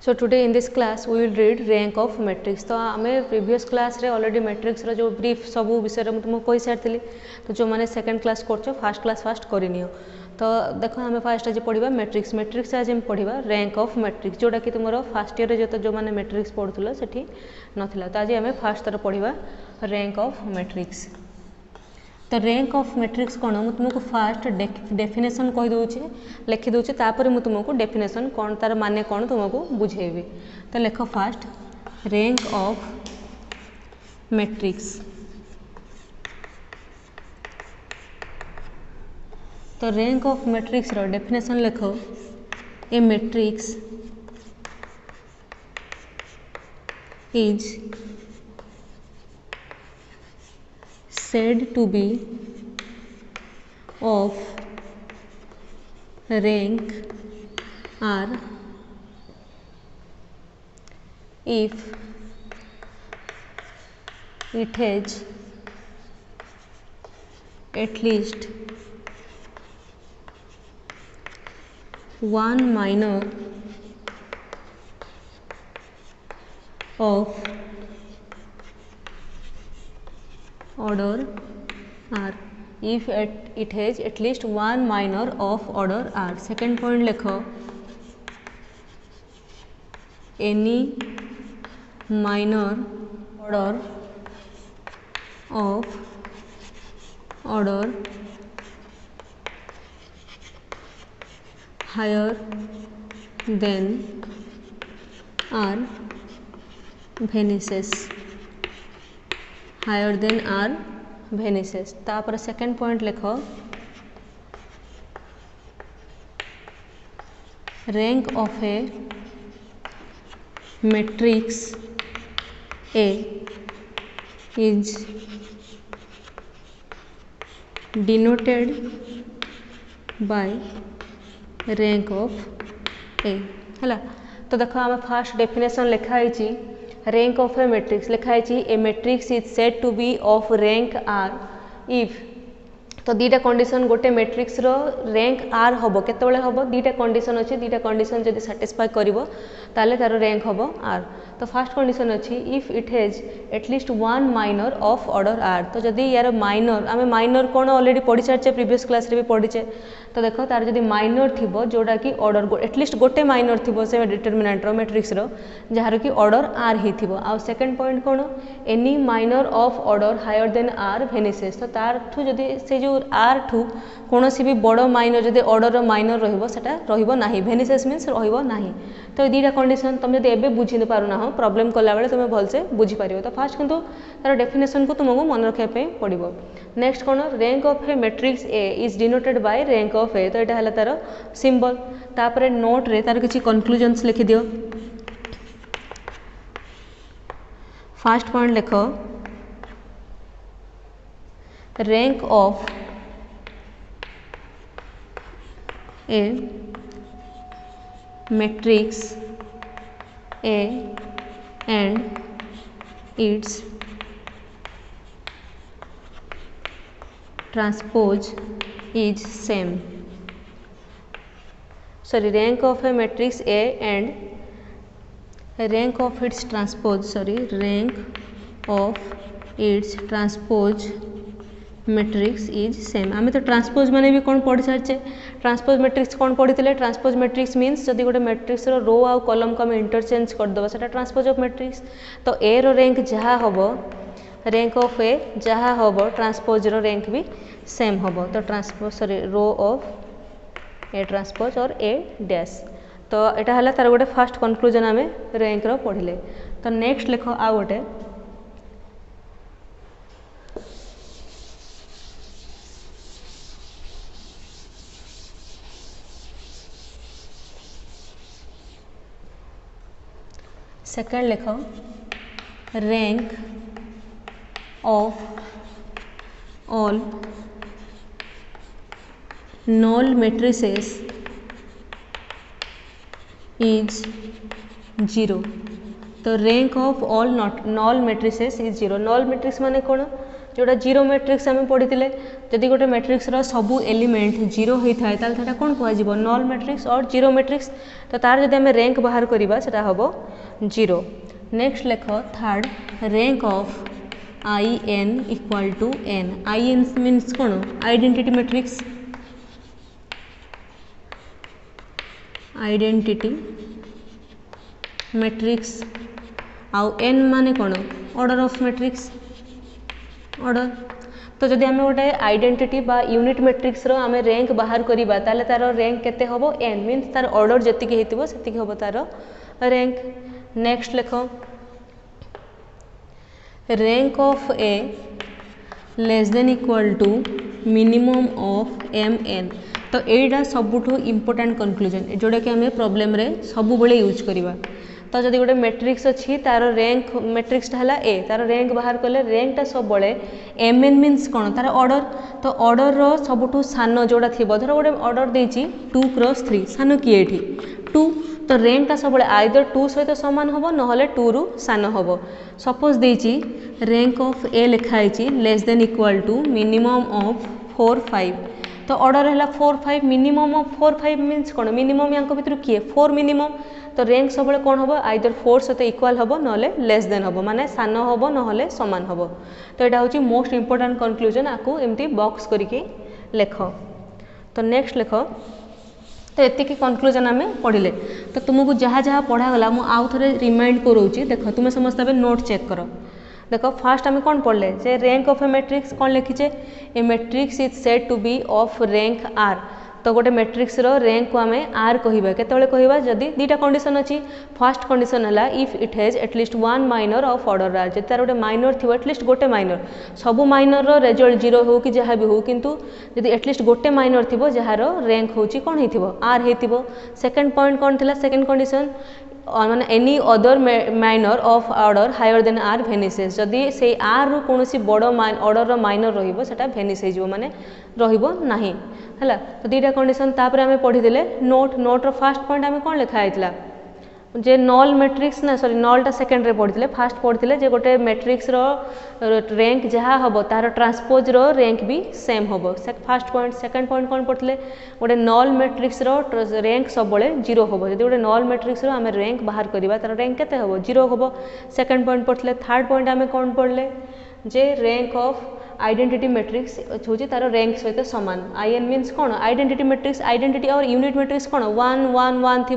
So today in this class we will read rank of matrix. तो आम previous class रे already matrix जो brief सबू विषय में तुमको कही सारी तो जो मैंने सेकेंड क्लास कर फास्ट क्लास फास्ट करनी तो देख आम फास्ट आज पढ़ा मैट्रिक्स। मैट्रिक्स आज पढ़ा रैंक ऑफ मैट्रिक्स जोटा कि तुम फास्ट ईयर जो मैंने मैट्रिक्स पढ़ुल से नाला तो आज आम फास्ट थर पढ़ा रैंक ऑफ मैट्रिक्स। तो रैंक ऑफ मैट्रिक्स कौन मुझे तुमको फास्ट डेफिनेशन कहीदे लिखिदे तापर मुझे तुमको डेफिनेशन कौन तार माने कौन तुमको बुझेबी। तो लिख फास्ट रैंक ऑफ मैट्रिक्स। तो रैंक ऑफ मैट्रिक्स रो डेफिनेशन लिख a matrix is said to be of rank R if it has at least one minor of order R, if it has at least one minor of order R. Second point लिखो any minor order of order higher than R vanishes. Higher than R vanishes. तापर second point लिखो rank of a matrix A is denoted by rank of A है। तो देखो आम first definition लिखाई rank of a matrix लिखाई a matrix is said to be of rank R if. तो दीटा कंडीशन गोटे मैट्रिक्स रो रैंक आर हम केतबेले हम दीटा कंडीशन अच्छी दीटा कंडीशन जब सैटिस्फाई करिवो ताले तार रैंक हम आर। तो फर्स्ट कंडीशन अच्छी if it has at least one minor of order R. तो जदि यार माइनर आम माइनर कौन ऑलरेडी पढ़ी सारी प्रीवियस क्लास रे भी पढ़ीचे। तो देख तार जदि माइनर थी जोटा कि ऑर्डर एटलिस्ट गोटे माइनर थी से डिटरमिनेंट मैट्रिक्स जार कि ऑर्डर आर ही थी। आउ सेकेंड पॉइंट कौन any minor of order higher than R vanishes. तो तार ठू जदि से जो आर ठू कौन भी बड़ माइनर जदि ऑर्डर माइनर रहा वेनिसेस मीन्स रहा। तो दीटा कंडीशन तुम जब एवं बुझी पारना हो प्रॉब्लम कला बेले तुम भलसे बुझीपार। तो फास्ट किंतु तार डेफिनेशन को तुमको मन रखापी पड़ो। नेक्स्ट कौन rank of a matrix A is denoted by rank of A. तो यहाँ है तार सिंबल। तापर नोट रे तार किसी कनक्लूजन्स लिखि दियो। फर्स्ट पॉइंट लिख rank of a matrix A and it's transpose is same. Sorry rank of a matrix A and rank of its transpose rank of its transpose matrix is same. आम तो transpose मैंने भी कौन पढ़ी सारी transpose matrix कौन पढ़ी थे। ट्रांसपोज मैट्रिक्स मीन्स जब गोटे मैट्रिक्स रो आउ कॉलम को आम इंटरचेंज करदे से ट्रांसपोज ऑफ मैट्रिक्स। तो ए रो रैंक जहाँ हम रैंक ऑफ ए जहाँ हम ट्रांसपोज रो रैंक भी सेम हम। तो transpose sorry row of A transpose और ए डैश। तो यहाँ है तार गोटे फास्ट कनक्लूजन आम रैंक रो पढ़ले। तो नेक्स्ट लिख आउ गोटे सेकेंड लिख rank of all null matrices is 0। तो rank of all null matrices is 0। Null matrix माने कौन जोटा जीरो मैट्रिक्स आम पढ़ी जदि गोटे मैट्रिक्स सबू एलिमेंट जीरो होता है ताल कौन कह नल मैट्रिक्स और जीरो मैट्रिक्स तो तार जब आम रैंक बाहर करवा सेटा हम जीरो। नेक्स्ट लेख third rank of I N equal to N. I N means कौन आइडेंटिटी मैट्रिक्स आइडेंटिटी मैट्रिक्स आउ एन माने कौन ऑर्डर ऑफ मैट्रिक्स ऑर्डर। तो जदि आम गोटे आइडेंटिटी बा यूनिट मैट्रिक्स रो आम रैंक बाहर करवा ताले तार रैंक केते हबो एन मीन्स तार ऑर्डर जेतिकी हेतिबो सेतिकी हबो तार रैंक। नेक्स्ट लेख rank of A less than equal to minimum of M N. तो यहीटा सबुठ इम्पोर्टाट कनक्लूजन जोटा कि आम प्रोब्लेम रे सब बेले यूज करवा। तो जदि गोटे मैट्रिक्स अच्छी तार रैंक मैट्रिक्सटा है ए तार रैंक बाहर कले रैंकटा सब बड़े एम एन मीन्स कौन तार ऑर्डर। तो ऑर्डर रो सबुठ सान जोड़ा थी धर गोटे ऑर्डर देती 2×3 सान किए ये 2 तो रैंकटा सब आइदर 2 सहित सामान हम ना 2 रु सान हम। सपोज देती रैंक ऑफ ए लिखाई less than equal to minimum of 4 5 तो ऑर्डर है 4 5 मिनिमम ऑफ 4 5 मीन्स कौन मिनिमम या भर किए 4 मिनिमम तो रैंक सब कौन हम आइदर 4 सहित इक्वाल हम ना लेस देन हम माने सान हम ना सामान हम। तो यहाँ हूँ मोस्ट इम्पोर्टाट कनक्लूजन आपको एमती बॉक्स करके लेख। तो नेक्स्ट लेख तो ये कनक्लूजन आम पढ़ले तो तुमको जहाँ जहाँ पढ़ागला मुझे आउ थे रिमाइंड करोची देख तुम समस्त नोट चेक कर। देख फास्ट आम कौन पढ़ले जे रैंक ऑफ ए मैट्रिक्स कौन लिखीचे a matrix is said to be of rank R. तो गोटे मैट्रिक्स रैंक को आम आर कहवा कहवा जदि दुईटा कंडीशन अच्छी फर्स्ट कंडीशन है if it has at least one minor of order R. जब तार गोटे माइनर थी एटलिस्ट गोटे माइनर सबू माइनर रिजल्ट जीरो हो कि जहाँ भी हो किंतु जदि एटलिस्ट गोटे माइनर थी जार रैंक हूँ कौन हो आर हो। सेकेंड पॉइंट कौन थी सेकेंड कंडीशन माने any other minor of order higher than R vanishes जदि से आर रु कौन बड़ ऑर्डर माइनर रहा भेनिस हो माने रहा है। तो दुईटा कंडीशन तापर आम पढ़ीदे नोट नोट्र फास्ट पॉइंट आम कौन लिखाई जे नल मैट्रिक्स ना सॉरी नलटा सेकेंड रे पढ़ी फास्ट पढ़ी जे गोटे मैट्रिक्स रैंक जहाँ हम तार ट्रांसपोज रैंक भी सेम हम। फास्ट पॉइंट सेकेंड पॉइंट कौन पढ़ते गोटे नल मैट्रिक्स रैंक सब जीरो हम जब गोटे नल मैट्रिक्स आम रैंक बाहर करवा तार रैंक केते हम जीरो हम। सेकेंड पॉइंट पढ़ते थर्ड पॉइंट आम कौन पढ़ले जे रैंक ऑफ आइडेंटिटी मैट्रिक्स हूँ तार रैंक सहित सामान। आई एन मीन्स कौन आइडेंटिटी मैट्रिक्स आइडेंटिटी और यूनिट मैट्रिक्स कौन 1 1 1 थी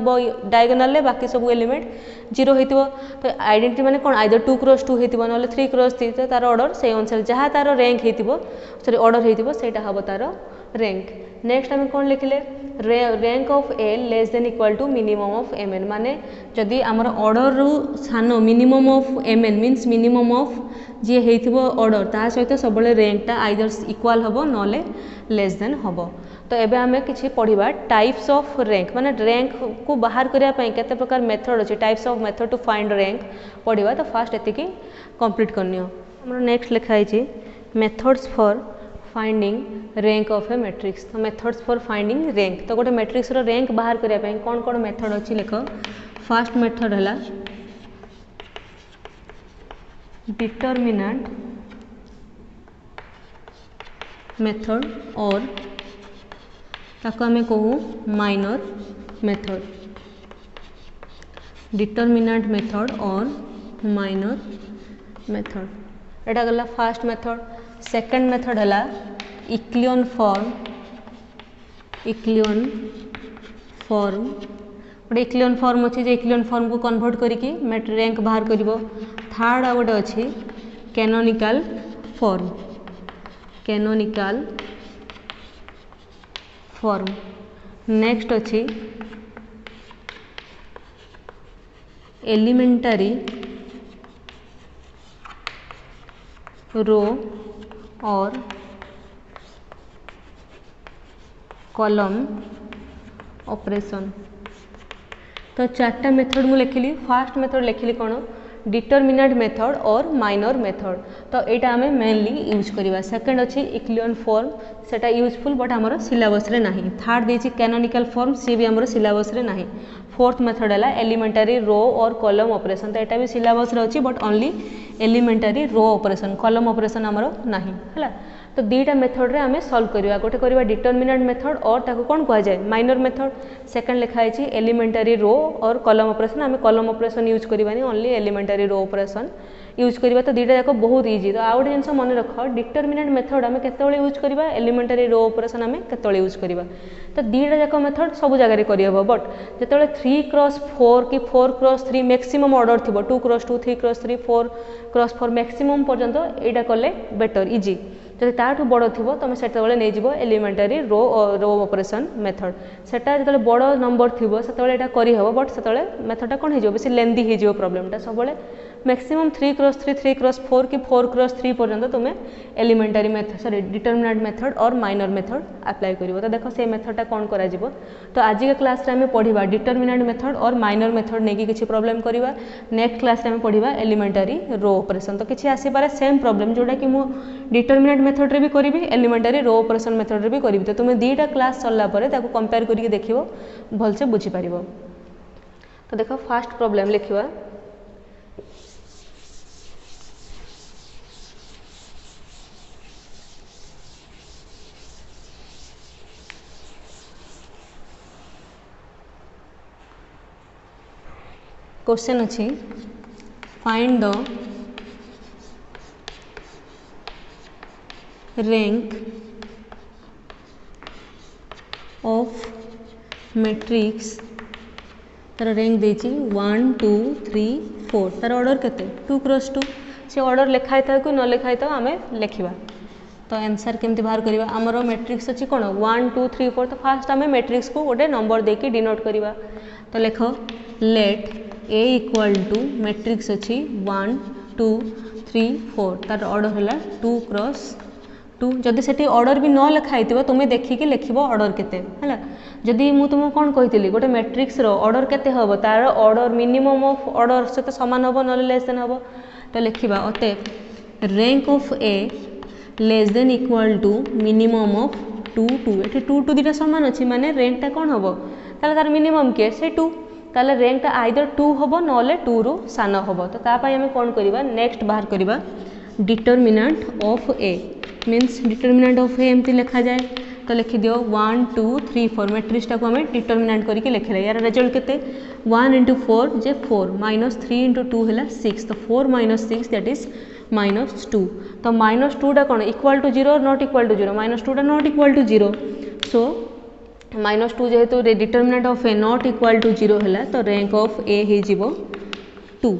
डायगोनाल बाकी सब एलिमेंट जीरो हो। तो आइडेंटिटी माने कौन आइदर 2×2 हो ना 3×3 तो तार ऑर्डर से अनुसार जहाँ तार रैंक हो सॉरी ऑर्डर होटा हम तार रैंक। नेक्स्ट आम कौन लिखले rank of A less than equal to minimum of M N माने जदि आमर ऑर्डर रु सान minimum of M N means minimum of जी हो ऑर्डर ता सहित सब रैंकटा आइदर इक्वाल हम ना लेस देन हम। तो एबे आमे किछि पढ़िबा टाइप्स ऑफ रैंक माने रैंक को बाहर करिया पई केते प्रकार मेथड अछि types of method to find rank पढ़िबा। तो फास्ट एतिकी कंप्लीट करनियो। हमर नेक्स्ट लिखाई छी methods for finding rank of a matrix. तो मेथड्स फॉर फाइंडिंग रैंक तो गोटे मैट्रिक्स रो रैंक बाहर करिया पई कोन कोन मेथड अछि लेख। फर्स्ट मेथड हला डिटरमिनेंट मेथड और ताको आमे कहू माइनर मेथड। डिटरमिनेंट मेथड और माइनर मेथड एटा गला फर्स्ट मेथड। सेकंड मेथड हला इक्लियन फॉर्म गोटे इक्लियन फॉर्म अच्छी जे इक्लियन फॉर्म को कन्वर्ट करके रैंक बाहर करिवो। थर्ड आ गोटे अच्छी कैनोनिकल फॉर्म नेक्स्ट अच्छी एलिमेंटरी रो और कॉलम ऑपरेशन। तो चार्टा मेथड मु लिखिली। फर्स्ट मेथड लिखिली कौन डिटरमिनेंट मेथड और माइनर मेथड। तो यहाँ आम मेनली यूज करवा। सेकेंड अच्छी इक्लियन फॉर्म, सेटा यूजफुल बट आमर सिलेबस रे नहीं। थर्ड देछि कैनोनिकल फॉर्म, सी भी आमर सिलेबस रे नहीं। फोर्थ मेथड है एलिमेंटरी रो और कॉलम ऑपरेशन, तो यहाँ भी सिलेबस रे अच्छी but only elementary row operation, column operation आमर नहीं है। तो दीटा मेथड रे आमे सॉल्व करवा। गोटे करवा डिटरमिनेंट मेथड और ताको कौन कह जाए माइनर मेथड। सेकंड लिखाई छी एलिमेंटरी रो और कॉलम ऑपरेशन, आमे कॉलम ऑपरेशन यूज करवानी, only elementary row operation use करवा। तो दीटा जाक बहुत इजी। तो आउ गोटे जिनस मन रख, डिटरमिनेंट मेथड आमे केतेबेले यूज करवा, एलिमेंटरी रो ऑपरेशन आमे केतेबेले यूज करवा। तो दीटा जाक मेथड सब जगह करहब, बट जितेबाला 3x4 कि 4x3 मैक्सिमम ऑर्डर थी 2x2 3x3 4x4 मैक्सिमम पर्यंत यहाँ कले बेटर इजी। जब ताठू बड़ थी तुम से नहीं एलिमेंटरी रो ऑपरेशन मेथड। सेटा जो बड़ नंबर थी से करहब, बट से मेथडा कौन हो बेस लेंदी हो प्रोब्लेमटा। सब मैक्सिमम 3x3 3x4 कि 4x3 पर्यंत तुम्हें elementary method sorry determinant method और माइनर मेथड अप्लाई करिवो। तो देखो से मेथडटा कौन करा जिवो। तो आज के क्लास रे हमें पढ़िबा डिटरमिनेंट मेथड और माइनर मेथड नेकी किछि प्रॉब्लम करिबा। नेक्स्ट क्लास रे हमें पढ़िबा एलिमेंटरी रो ऑपरेशन। तो किछि आसी पारे सेम प्रॉब्लम जोटा कि मु डिटरमिनेंट मेथड रे भी करिवि, एलिमेंटरी रो ऑपरेशन मेथड रे भी करिवि। तो तुम दीटा क्लास सरला परे ताको कंपेयर करिके देखिवो, भलसे बुझी पारिबो। तो देखो फर्स्ट प्रॉब्लम लिखिबा। क्वेश्चन अच्छी find the rank of matrix. तार रैंक देची 1 2 3 4। तार ऑर्डर केते 2x2। से ऑर्डर लिखाई था कि न लिखाई था आम लिखा। तो आंसर केमती बाहर करवा। आमर मैट्रिक्स अच्छी कौन 1 2 3 4। तो फास्ट आम मैट्रिक्स को गोटे नंबर देके डिनोट करवा। तो लिख let A equal to matrix अच्छी 1 2 3 4। तार ऑर्डर है 2x2। जदि से ऑर्डर भी न लिखाई तुम्हें देखिकी लिख ऑर्डर केते है। जदि मु तुमको कौन कही गोटे मैट्रिक्स रो ऑर्डर केते हबो, तार ऑर्डर मिनिमम ऑफ ऑर्डर सहित सामान हम ना लेस देन हम। तो लिखा अतएव rank of A less than equal to minimum of 2 2। ये 2 2 दुटा सामान अच्छी माने रैंकटा कौन हम तार मिनिमम किए से 2। ताले रैंकटा आइदर 2 हम ना 2 रु सान हम। तो तापाई आम कौन करवा नेक्स्ट बाहर करवा determinant of A. Means determinant of A एमती लिखा जाए। तो लिखि दियो 1 2 3 4 मैट्रिक्सटा को आम डिटरमिनेंट करके लिखले। यार रिजल्ट केते 1 × 4 जे 4 -3 × 2 है 6। तो 4 - 6 दैट इज -2। तो -2टा कौन equal to 0 not equal to 0। -2टा नॉट इक्वल टू 0। सो -2 जेहेतु determinant of A not equal to 0 है। तो रैंक ऑफ ए हो 2।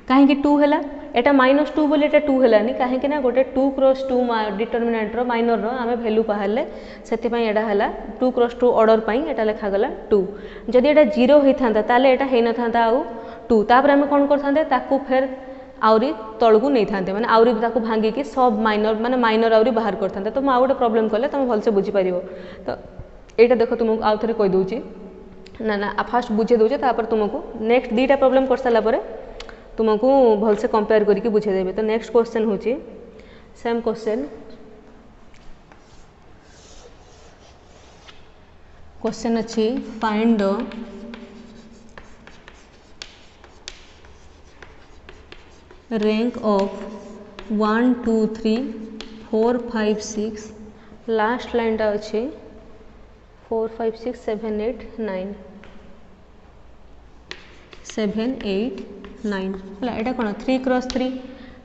कहीं 2 है एटा -2 बोली एटा 2 है कहीं ना गोटे 2x2 डिटरमिनेंट माइनर आम भैल्यू बाहर से है 2x2 ऑर्डर पर एटा लिखागला 2। जदि एटा 0 होता ताले एटा हो ना आउ 2। तापर आम कौन करते फेर आउरी तलू नहीं था मैंने आउरी भांगिकी सब माइनर माने माइनर आउरी बाहर करते। तो मुझे गोटे प्रॉब्लम कले तुम भलसे बुझीपार। तो यहाँ देख तुमको आउ थे कहीदे ना फास्ट बुझे दूचे तापर तुमको नेक्स्ट दीटा प्रॉब्लम कर सारापर तुमको भलसे कंपेयर करके बुझेदेवे। तो नेक्स्ट क्वेश्चन हूँ सेम क्वेश्चन अच्छी find the rank of 1 2 3 4 5 6। Last लाइनटा अच्छी 4 5 6 7 8 9 7 8 9 है। यहाँ कौन 3x3।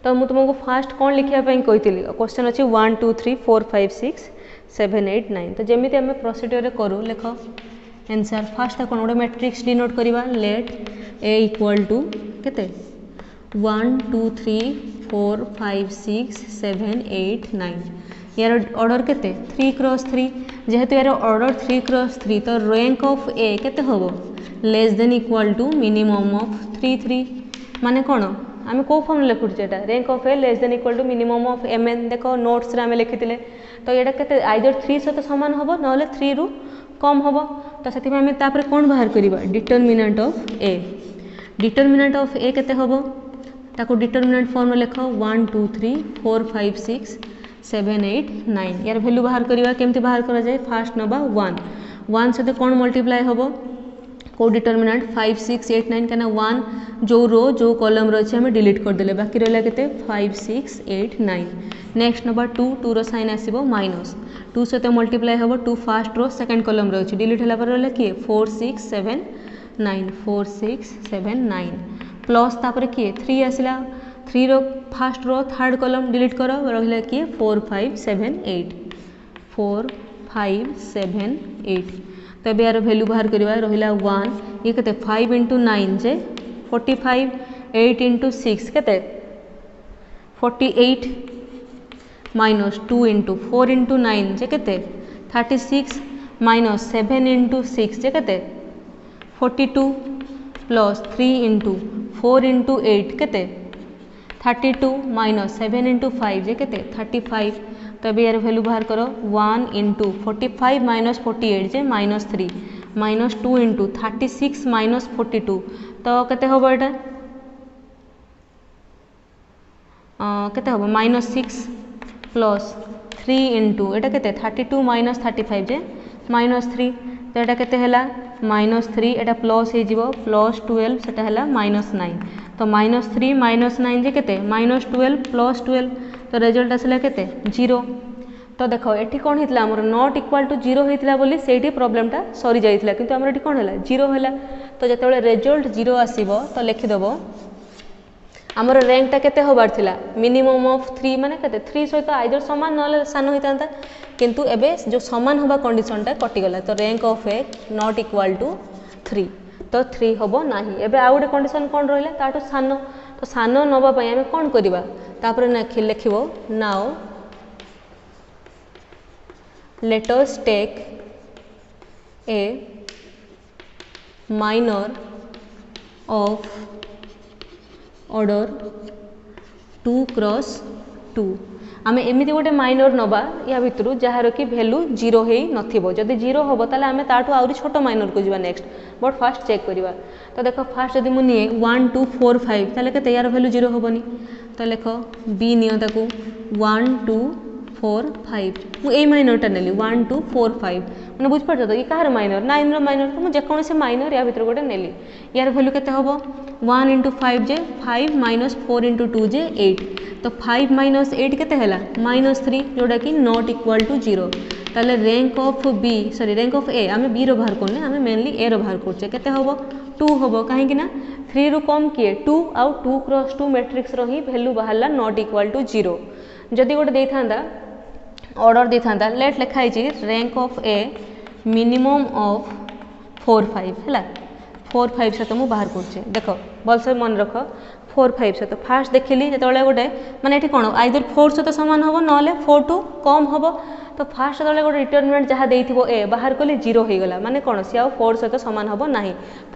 तो मुझे तुमको फास्ट कौन लिखापी कही क्वेश्चन अच्छी 1 2 3 4 5 6 7 8 9। तो जमी आम प्रोसीड्यूर करूँ लिख आंसर फास्ट कौन गोटे मैट्रिक्स डिनोट करवा लेट ए इक्वल टू केते 1 2 3 4 5 6 7 8 9। यार ऑर्डर केते 3x3। जेहेतु यार ऑर्डर 3x3 तो रैंक ऑफ ए केते हम less than equal to minimum of 3 3। माने कौन आम कौ फॉर्म लिखुचे rank of A less than equal to minimum of M N. देख नोट्स रे आम लिखी तो यहाँ के आइदर 3 सहित सामान हम ना 3 रु कम हम। तो से आम कौन बाहर करवा determinant of A. Determinant of A केते हम ताको डिटरमिनेंट फॉर्म लिख 1 2 3 4 5 6 7 8 9 यार वैल्यू बाहर करवा केमती बाहर करा जाए फास्ट नबा 1 1 सहित कौन मल्टीप्लाई हम को डिटरमिनेंट 5 6 8 9 कहना 1 जो रो जो कॉलम रही है डिलीट करदे बाकी रहा के 5 6 8 9 नेक्स्ट नंबर 2 2 रो साइन आसो माइनस 2 सहित मल्टीप्लाई हम 2 फास्ट रो सेकेंड कॉलम रही डिलीट है रहा किए 4 6 7 9 4 6 7 9 प्लस तापर किए 3 आसला 3 रो first row third column delete कर रहा किए 4 5 7 8 4 5 7 8 तो यार वैल्यू बाहर करवा रहा 1 ये कहते 5 इंटू 9 जे 45 8 इंटू 6 कहते 48 माइनस 2 इंटू 4 इंटू 9 जे कहते 36 माइनस 7 इंटू 6 जे कहते 42 प्लस 3 इंटू 4 इंटू 8 कहते 32 माइनस 7 इंटू 5 जे कहते 35 तो अभी यार वैल्यू बाहर करो 1 इंटू 45 माइनस 48 जे माइनस 3 माइनस 2 इंटू 36 माइनस 42 तो केते हम यहाँ केते हम माइनस 6 प्लस 3 इंटू एटा केते 32 माइनस 35 जे माइनस 3 तो यहाँ केते हैला माइनस 3 एटा प्लस हो प्लस 12 सेटा हैला माइनस 9 तो माइनस 3 माइनस 9 जे केते माइनस 12 प्लस 12 तो रिजल्ट आसला केते 0 तो देख ये कौन होता आमर नॉट इक्वल टू 0 होता बोली से प्रोब्लेमटा सरी जाइए किंतु आमर ये कौन है 0 है तो जो रिजल्ट 0 आसब तो लिखिदेव आमर रैंकटा केते होबार थिला मिनिमम ऑफ 3 माने केते 3 सहित आइदर समान ना सान होता किंतु एबे जो समान होबा कंडीशनटा कटिगला तो rank of A not equal to 3 तो 3 हम ना एबे आ गोटे कंडीशन कौन रहा ताठू सान तो सान नवाई आम कौन करवा तापर लिख now let us take a minor of order 2 cross 2 आम एमती गोटे माइनर नवा या भितर जार कि वैल्यू 0 हो नथिबो जदि 0 हम ताले आम ताठू आउरी छोट माइनर को जीवा नेक्स्ट बट फास्ट चेक करवा तो देख फास्ट जब मुझे 1 2 4 5 ताले के यार वैल्यू 0 हेनी तो लिख बी नियताकू 1 2 4 5 मुझे माइनरटा नेली 1 2 4 5 मैंने बुझीपार तो ये कहार माइनर 9 माइनर तो मुझे जेकोसी माइनर या भर गोटे नेली यार वैल्यू केते हम 1 इंटू 5 जे 5 माइनस 4 इंटू 2 जे 8 तो 5 माइनस 8 केते हैला माइनस 3 जोटा कि नॉट इक्वल टू 0 ताले rank of B sorry rank of A आम बी रो बाहर करने आम मेनली ए रो बाहर करछे केते हम 2 हम कहीं 3 रु कम किए 2 आउ 2 क्रॉस 2 मैट्रिक्स रो ही वैल्यू बाहरला नॉट इक्वल टू 0 जदि गोटे देता ऑर्डर देता लेट लिखाई rank of A minimum of 4 5 है 4 5 सहित मुझे बाहर कर देख भलसे मन रख 4 5 सहित फास्ट देखिली जो गोटे माने ये कौन आइदर 4 सहित सामान हम ना 4 टू कम हम तो फास्ट जो गोटे डिटरमिनेंट जहाँ देथिबो ए बाहर कले 0 हो गला माने कौन सी आउ 4 सहित सामान हम ना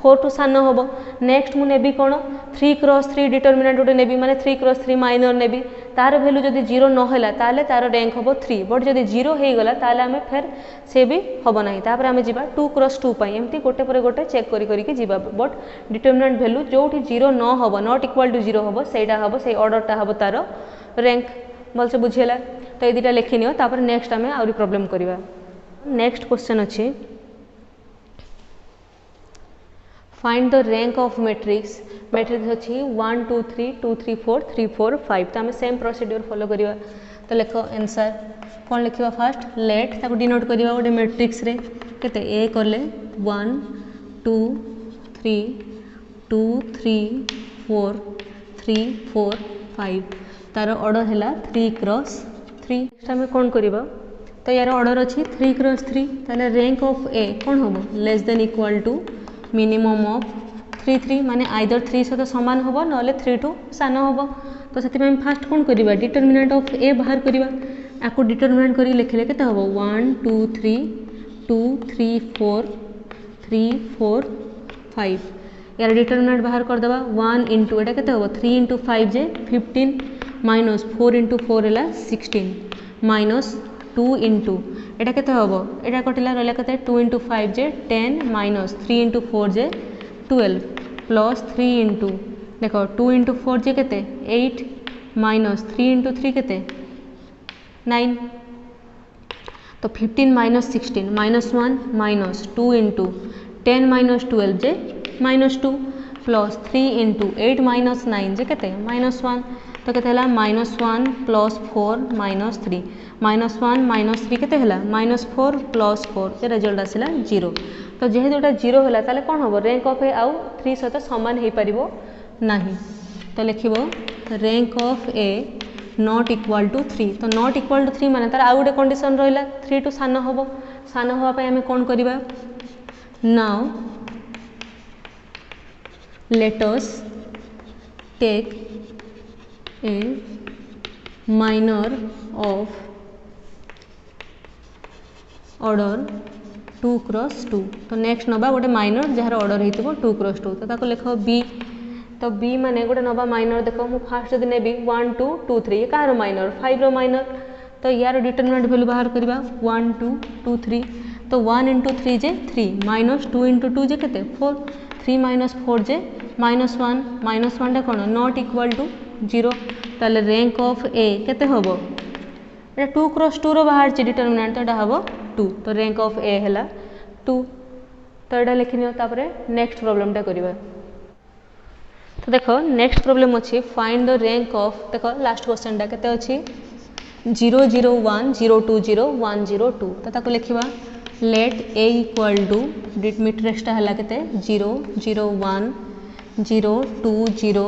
4 टू सान हम नेक्स्ट मुझे नेबी कौन 3 क्रॉस 3 डिटरमिनेंट गोटे नेबी माने 3 क्रॉस 3 माइनर नेबी तार वैल्यू जदि 0 नहला ताले तार रैंक हम 3 बट जदि 0 हो गला ताले आमे फिर से भी हम ना तापर आमे जिबा 2 क्रॉस 2 पाई एमती गोटे पर गोटे चेक करी करी के जिबा बट डिटरमिनेंट वैल्यू जोठी 0 न हम नॉट इक्वल टू 0 हम सेटा हम से ऑर्डरटा हम तार रैंक भलसे बुझीला तो ये दुटा लिखिनियो तापर नेक्स्ट आमे आउरी प्रॉब्लम करवा नेक्स्ट क्वेश्चन अच्छी find the rank of matrix matrix अच्छी 1 2 3 2 3 4 3 4 5 तो आम सेम प्रोसीड्यूर फॉलो करवा तो लिख आंसर कौन लिखा फास्ट लेट ताको डिनोट करवा गोटे मैट्रिक्स रे केते ए करले 1 2 3 2 3 4 3 4 5 तार ऑर्डर है 3 क्रॉस 3 नेक्स्ट आम कौन करवा तो यार ऑर्डर अच्छी 3 क्रॉस 3 ताले रैंक ऑफ ए कौन हम less than equal to minimum of 3 3 माने आइदर 3 सहित सामान हम ना 3 टू सान हम तो से फास्ट कौन करवा डिटरमिनेंट ऑफ ए बाहर करवा आपको डिटरमिनेंट कर लिखले के हम 1 2 3 2 3 4 3 4 5 यार डिटरमिनेंट बाहर करदे 1 इंटू एटा के हम 3 इंटू 5 जे 15 माइनस 4 इंटू 4 है 16 माइनस 2 इंटू एटा के हम एटा कटिला रहा के 2 इंटू 5 जे 10 माइनस 3 इंटू 4 जे 12 प्लस 3 इंटू देख 2 इंटू 4 जे केते 8 माइनस 3 इंटू 3 केते 9 तो 15 माइनस 16 -1 माइनस 2 इंटू 10 माइनस 12 जे -2 प्लस 3 इंटू 8 माइनस 9 जे केते -1 तो केते हला -1 प्लस 4 माइनस 3 -1 माइनस 3 केते हला -4 प्लस 4 ये रिजल्ट आसिला 0 तो जेहेतु एटा 0 हला ताले कोन हबो रैंक ऑफ ए आउ 3 सहित समान हे परिबो नाही तो लिखिबो rank of A not equal to 3 तो नॉट इक्वल टू 3 माने तार आउ गोटे कंडीशन रहिला 3 टू सान हबो सान होवा पय हमें कोन करिबा now let us take a minor of order 2 cross 2 तो नेक्स्ट नबा गोटे माइनर जार ऑर्डर होइतबो 2 क्रॉस 2 तो ताको लिखो बी तो बी माने गोटे नबा माइनर देखो मु फास्ट जदि नेबी 1 2 2 3 ये कार माइनर 5 रो माइनर तो यार डिटरमिनेंट वैल्यू बाहर करबा 1 2 2 3 तो 1 इंटू 3 जे 3 माइनस 2 इंटू 2 जे केते 4 3 माइनस 4 जे -1 कौन नॉट इक्वल टू 0 ताले रैंक ऑफ ए केते होबो एटा 2 क्रॉस 2 रो बाहर छि डिटरमिनेंट तो एटा होबो 2 तो रैंक ऑफ ए हैला 2 तो एटा लिखिनियो तापरे नेक्स्ट प्रॉब्लम टा करबा तो देखो नेक्स्ट प्रॉब्लम अछि फाइंड द रैंक ऑफ देखो लास्ट क्वेश्चन टा केते अछि 0 0 1 0 2 0 1 0 2 तो ताको लिखिबा let A equal to matrix टा हला केते 0 0 1 0 2 0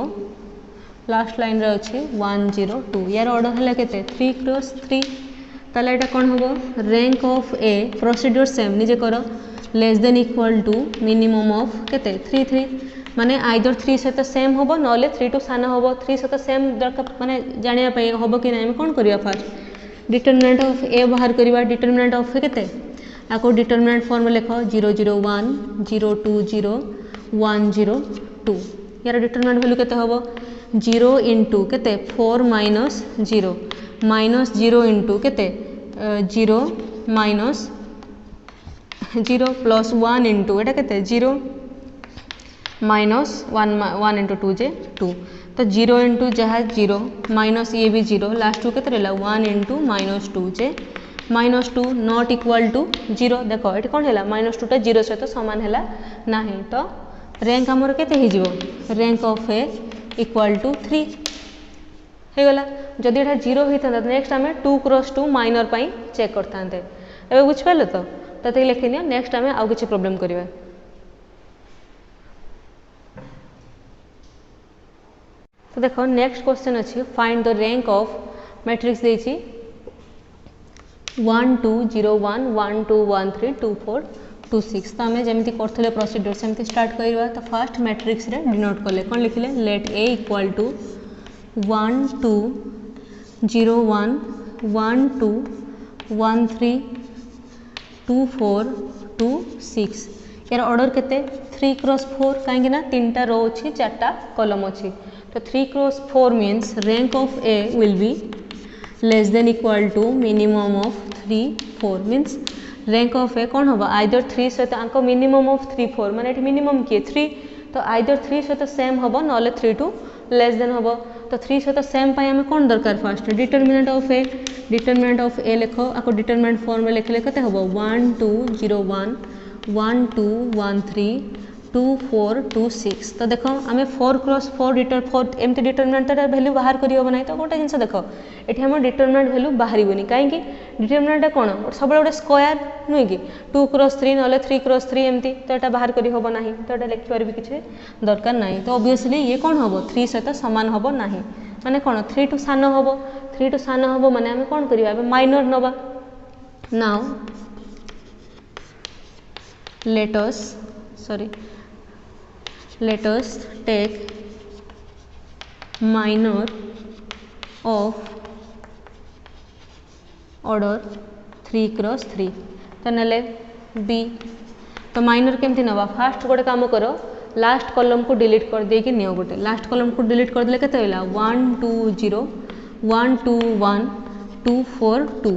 लास्ट लाइन रे अछि 1 0 2 यार ऑर्डर हला केते 3 क्रॉस 3 ताले एटा कोन होबो rank of A procedure same निजे करो less than equal to minimum of केते 3 3 माने आइदर 3 सहित सेम होबो नले 3 टू सान होबो 3 सहित सेम दरकार माने जानिया पय होबो कि नै हम कोन करिया फर्स्ट डिटरमिनेंट ऑफ ए बाहर करिवा डिटरमिनेंट ऑफ केते आको डिटरमिनेंट फॉर्म लिखो 0 0 1 0 2 0 1 0 2 यार डिटरमिनेंट वैल्यू केते होबो 0 इंटू केते 4 माइनस 0 माइनस 0 इंटू केते 0 माइनस 0 प्लस 1 इंटू एटा केते 0 माइनस 1 इंटू 2 जे 2 तो 0 इंटू जहाँ 0 माइनस ये भी 0 लास्ट टू केते रहला 1 इंटू माइनस 2 जे -2 नॉट इक्वल टू 0 देखो ये कौन है -2 टा 0 सहित सामान है ना तो रैंक आमर केते हे जिवो rank of A equal to 3 हे गला जदि एटा 0 होता नेक्स्ट आम 2 क्रॉस 2 माइनर पाई चेक करता ए बुझिपारे तो लिखि नियो नेक्स्ट आम आउ किछि प्रॉब्लम करबा तो देखो नेक्स्ट क्वेश्चन अच्छी find the rank of matrix देछि 1 2 0 1 1 2 1 3 2 4 2 6 तो आम जमी करते प्रोसीड्यूर सेमती स्टार्ट करवा तो फास्ट मैट्रिक्स रे डिनोट कले कौन लिखिले लेट ए इक्वल टू 1 2 0 1 1 2 1 3 2 4 2 6 यार ऑर्डर केते 3 क्रॉस 4 कहीं ना 3टा रो अच्छी 4टा कॉलम अच्छी तो 3 cross 4 means rank of A will be less than equal to minimum of 3 4 means rank of A कौन होगा आइदर 3 सहित आंको मिनिमम ऑफ 3 4 माने मिनिमम किए 3 तो आइदर 3 सहित सेम हम ना 3 टू लेस देन हम तो 3 सहित सेम पाई हमें कौन दरकार फास्ट डिटरमिनेंट ऑफ ए लिखो आपको डिटरमिनेंट फॉर्म में लिखले केते हम 1 2 0 1 1 2 1 3 2 4 2 6 तो देखो आम 4 क्रॉस 4 एमती डिटरमिनेंट वैल्यू बाहर कर ना तो गोटे जिन देख ये आम डिटरमिनेंट वैल्यू बाहर कहीं डिटरमिनेंट कौन सब गोटे स्क्वायर नुहे कि 2 क्रॉस 3 ना 3 क्रॉस 3 एमती तो यहाँ बाहर कर ना तो यहाँ लिखार भी किसी दरकार ना तो ऑब्वियसली ये कौन हम 3 सहित सामान हम ना माने कौन 3 टू सान हम 3 टू सान हम माने आम कौन करवा माइनर नवा now let us take minor of order 3 cross 3 तो नले बी तो माइनर केमती नवा फास्ट गोटे काम करो लास्ट कॉलम को डिलीट कर देकी नियो गोटे लास्ट कॉलम को डिलीट कर देले केते होला 1 2 0 1 2 1 2 4 2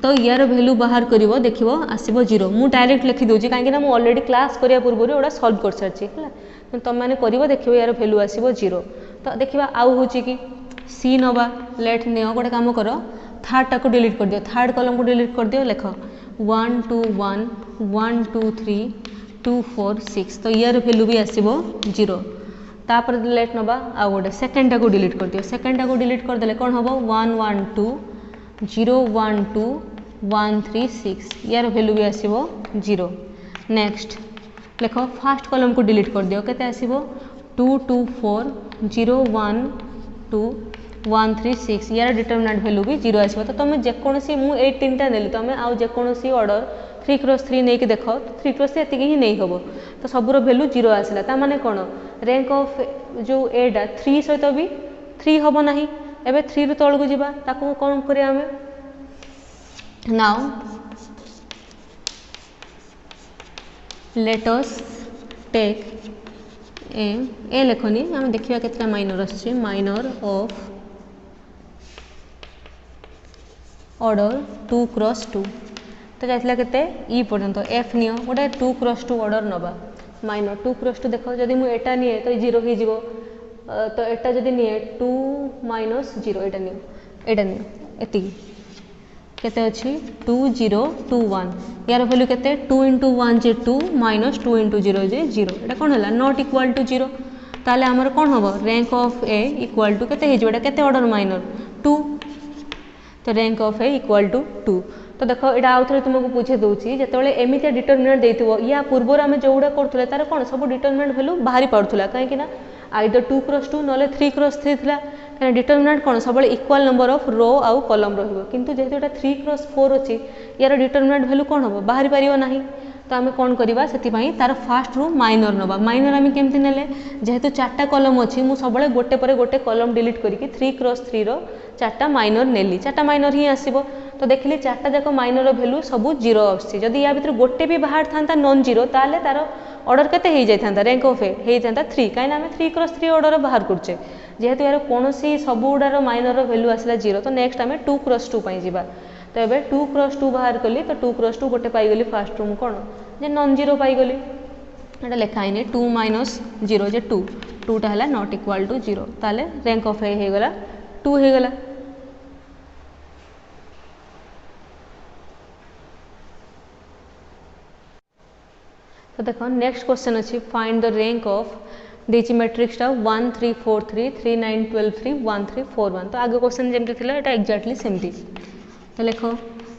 तो यार वैल्यू बाहर करिवो देखिवो आसीबो 0 मु डायरेक्ट लिखि दोची काहे कि ना मु ऑलरेडी क्लास करिया पूर्व ओडा सॉल्व कर सारची हला तुम माने करिवो देखिवो यार वैल्यू आसीबो 0 तो देखिबा आउ होची कि सी नबा लेट नियो गोटे काम करो थर्ड टाको डिलीट कर दियो थर्ड कॉलम को डिलीट कर दियो लेखो 1 2 1 1 2 3 2 4 6 तो यार वैल्यू भी आसीबो 0 तापर लेट नबा आ गोटे सेकंड टाको डिलीट कर दियो सेकंड टाको डिलीट कर देले कोन हबो 1 1 2 0 1 2 1 3 6 यार वैल्यू भी आसीबो 0 नेक्स्ट लेखो फर्स्ट कॉलम को डिलीट कर दियो केते आसीबो 2 2 4 0 1 2 1 3 6 यार डिटरमिनेंट वैल्यू भी 0 आसीबो तो तुम जेकोसी मु ए तीनटा नेली तुम आउ जेकोसी ऑर्डर 3 क्रॉस 3 नहीं कि देख 3 क्रॉस 3 एतिकी ही नहीं हबो तो सबुर वैल्यू 0 आसिला ता माने कोन रैंक ऑफ जो एडा 3 सहित भी 3 हबो नाही एबे 3 रु तळ को जिबा ताको कोन करिया हमें now let us take a लेखनी आम देखिया केतना माइनर आछे माइनर ऑफ ऑर्डर 2 क्रॉस 2 तो जाइला केते ई पर्यंत एफ नियो गोटे 2 क्रॉस 2 ऑर्डर नबा माइनर 2 क्रॉस 2 देखो जदि मु एटा निए तो 0 हो जिवो तो एटा जदि निए 2 माइनस 0 एटा नियो एति केते अछि 2 0 2 1 यार वैल्यू केते 2 * 1 जे 2 माइनस 2 * 0 जे 0 एटा कोन हला नॉट इक्वल टू 0 ताले हमर कोन हबो rank of A equal to केते हिजो एटा केते ऑर्डर माइनर 2 तो rank of A equal to 2 तो देखो एटा आउ थरे तुमको पूछे दोची जेतेबेले एमितिया डिटरमिनेंट देइथिबो या पूर्वर आमे जोउडा करथुले तार कोन सब डिटरमिनेंट वैल्यू बाहरी पड़थुला काहे कि ना आइदर 2 क्रॉस 2 नले 3 क्रॉस 3 थिला काहे डिटरमिनेंट कोन सबले इक्वल नंबर ऑफ रो आउ कॉलम रहइबो किंतु जेहेतु एटा 3 क्रॉस 4 अछि यार डिटरमिनेंट वैल्यू कोन हबो बाहरी परिबो नाही तो आम कौन करवा से तार फास्ट रू माइनर नवा माइनर आम केमती नेले जेहेतु चार्टा कलम अच्छी मुझे सब गोटे पर गोटे कलम डिलीट करके 3 क्रॉस 3 रो चार्टा माइनर नेली चार्टा माइनर ही आसो तो देखिए चार्टा जाक माइनर भैल्यू सब 0 आदि या भर गोटे भी बाहर था नॉन जीरो ताले तार ऑर्डर केते हो जाता रैंक ऑफ ए होता 3 कहीं आम 3 क्रॉस 3 ऑर्डर बाहर करचे जेहेतु यार कौन सब गुड़ार माइनर भैल्यू आसला 0 तो नेक्स्ट आम 2 क्रॉस 2 जा तो ये 2 क्रॉस 2 बाहर कली तो 2 क्रॉस 2 गोटे पाईगली फास्ट रूम कौन जे नॉन जीरो पाईगली एटा लिखाई 2 माइनस 0 जे 2 2टा है नॉट इक्वल टू 0 ताले रैंक ऑफ ए हो गला 2 हो गला। तो देखो नेक्स्ट क्वेश्चन अच्छी फाइंड द रैंक ऑफ देची मैट्रिक्स 1 3 4 3 3 9 12 3 1 3 4 1 तो आगे क्वेश्चन जमती थी एटा एक्जाक्टली सेमती तो लिखो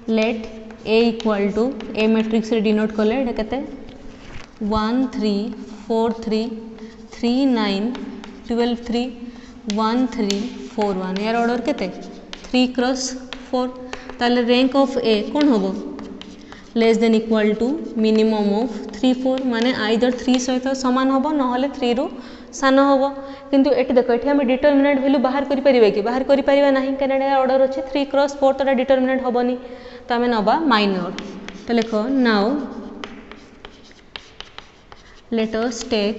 let A equal to A matrix रे डिनोट कले एटा केते 1 3 4 3 3 9 12 3 1 3 4 1 यार ऑर्डर केते 3 क्रॉस 4 ताले रैंक ऑफ ए कौन होबो less than equal to minimum of 3 4 माने आइदर 3 सहित समान होबो नहले 3 रु सान होबो किंतु एटी देखो एटी हम डिटरमिनेंट वैल्यू बाहर करि परिबे कि बाहर करि परिबा नाही कनेडा ऑर्डर अछि 3 क्रॉस 4 तो डिटरमिनेंट होबनी तो हमें नबा माइनर तो लिखो now let us take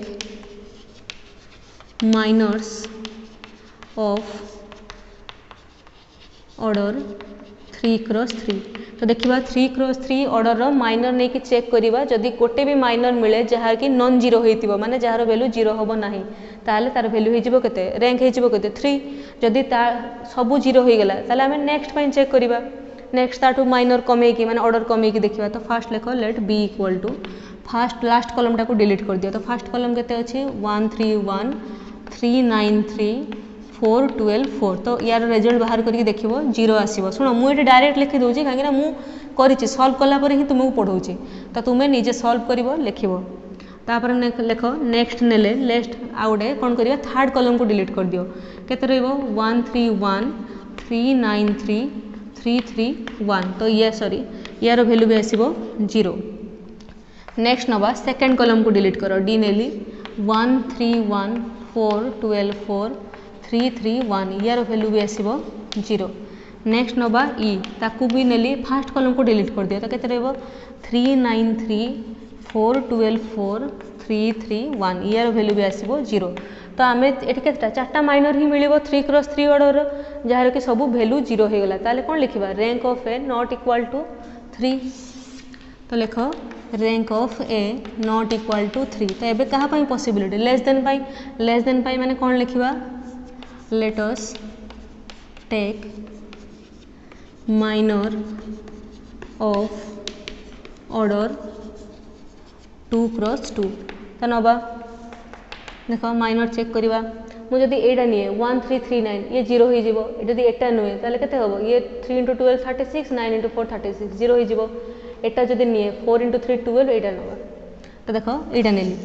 minors of order 3 cross 3 तो देखिबा 3 क्रॉस 3 ऑर्डर रो माइनर नहीं कि चेक करिबा जदि गोटे भी माइनर मिले जहाँ कि नॉन जीरो होइतिबो माने जहार वैल्यू जीरो होबो नाही ताले तार वैल्यू होइजिबो केते रैंक होइजिबो केते 3 जदि ता सब जीरो होई गेला ताले हमें नेक्स्ट पाइन चेक करिबा नेक्स्ट ताटू माइनर कमे कि माने ऑर्डर कमे कि देखिबा तो फास्ट लिखो let B equal to first last column टाको डिलीट कर दियो तो फास्ट कॉलम केते अछि 1 3 1 3 9 3 4 12 4 तो यार रिजल्ट बाहर करके देखिबो 0 आसीबो सुनो मु एटी डायरेक्ट लिखि दोची काहे ना मु करिछि सॉल्व कला पर ही तुमको पढौछि तो तुमे निजे सॉल्व करिवो लिखिबो तापर लिखो नेक्स्ट नेले लेस्ट आउडे कोन करिवो थर्ड कॉलम को डिलीट कर दियो केते रहइबो 1 3 1 3 9 3 3 3 1 तो ये सॉरी यार वैल्यू भी आसीबो 0 नेक्स्ट नबा सेकंड कॉलम को डिलीट करो डी नेली 1 3 1 4 12 4 3 3 1 यार वैल्यू भी आसीबो 0 नेक्स्ट नबा ई ताकू भी नेली फास्ट कॉलम को डिलीट कर दियो तो केते रहइबो 3 9 3 4 12 4 3 3 1 यार वैल्यू भी आसीबो 0 तो आम ये चार्टा माइनर ही मिल 3 क्रॉस 3 ऑर्डर जार कि सब भैल्यू 0 हो गला ताले कौन लिखा rank of A not equal to 3 तो लिख rank of A not equal to 3 तो एबे कहा पाई पॉसिबिलिटी लेस देन पाई माने कौन लिखा let us take minor of order 2 cross 2 तो नवा देख माइनर चेक करवा मुझे एटा निए 1339 ये 0 हो जदि एटा नुहे ताले केते हबो ये 3 इंटू 12 36 9 इंटू 4 36 0 हो एटा जदि निए 4 इंटू 3 12 एटा नवा तो देख एटा नेली